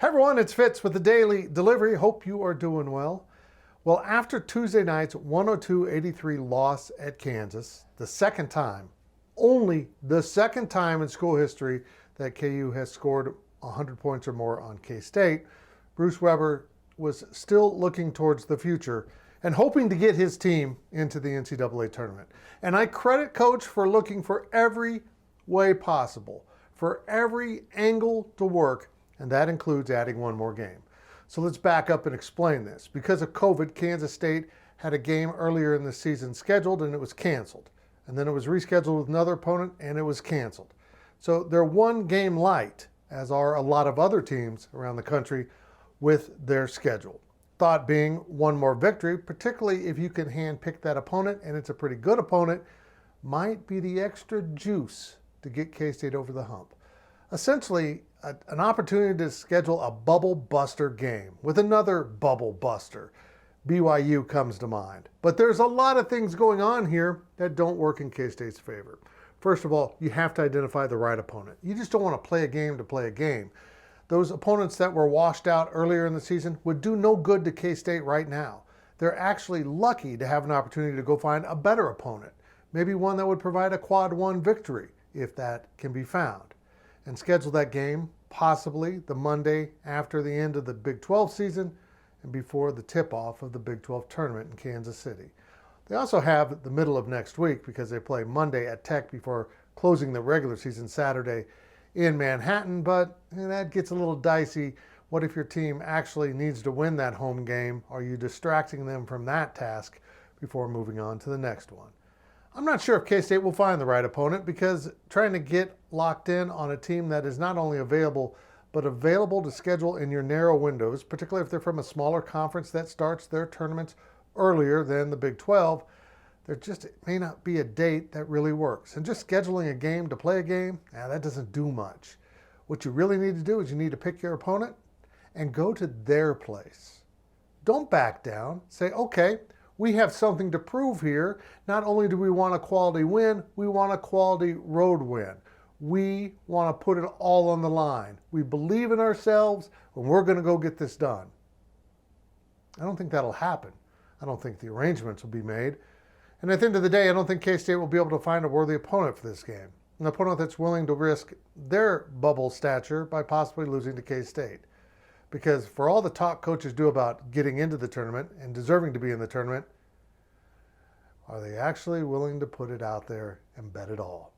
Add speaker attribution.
Speaker 1: Hey everyone, it's Fitz with the Daily Delivery. Hope you are doing well. Well, after Tuesday night's 102-83 loss at Kansas, the second time, only the second time in school history that KU has scored 100 points or more on K-State, Bruce Weber was still looking towards the future and hoping to get his team into the NCAA tournament. And I credit Coach for looking for every way possible, for every angle to work, and that includes adding one more game. So let's back up and explain this. Because of COVID, Kansas State had a game earlier in the season scheduled and it was canceled. And then it was rescheduled with another opponent and it was canceled. So they're one game light, as are a lot of other teams around the country with their schedule. Thought being one more victory, particularly if you can handpick that opponent and it's a pretty good opponent, might be the extra juice to get K-State over the hump. Essentially, an opportunity to schedule a bubble buster game with another bubble buster. BYU comes to mind. But there's a lot of things going on here that don't work in K-State's favor. First of all, you have to identify the right opponent. You just don't want to play a game to play a game. Those opponents that were washed out earlier in the season would do no good to K-State right now. They're actually lucky to have an opportunity to go find a better opponent. Maybe one that would provide a quad one victory, if that can be found. And schedule that game possibly the Monday after the end of the Big 12 season and before the tip-off of the Big 12 tournament in Kansas City. They also have the middle of next week because they play Monday at Tech before closing the regular season Saturday in Manhattan, but that gets a little dicey. What if your team actually needs to win that home game? Are you distracting them from that task before moving on to the next one? I'm not sure if K-State will find the right opponent because trying to get locked in on a team that is not only available, but available to schedule in your narrow windows, particularly if they're from a smaller conference that starts their tournaments earlier than the Big 12, there just may not be a date that really works. And just scheduling a game to play a game, that doesn't do much. What you really need to do is you need to pick your opponent and go to their place. Don't back down. Say, okay, we have something to prove here. Not only do we want a quality win, we want a quality road win. We want to put it all on the line. We believe in ourselves and we're going to go get this done. I don't think that'll happen. I don't think the arrangements will be made. And at the end of the day, I don't think K-State will be able to find a worthy opponent for this game. An opponent that's willing to risk their bubble stature by possibly losing to K-State. Because for all the talk coaches do about getting into the tournament and deserving to be in the tournament, are they actually willing to put it out there and bet it all?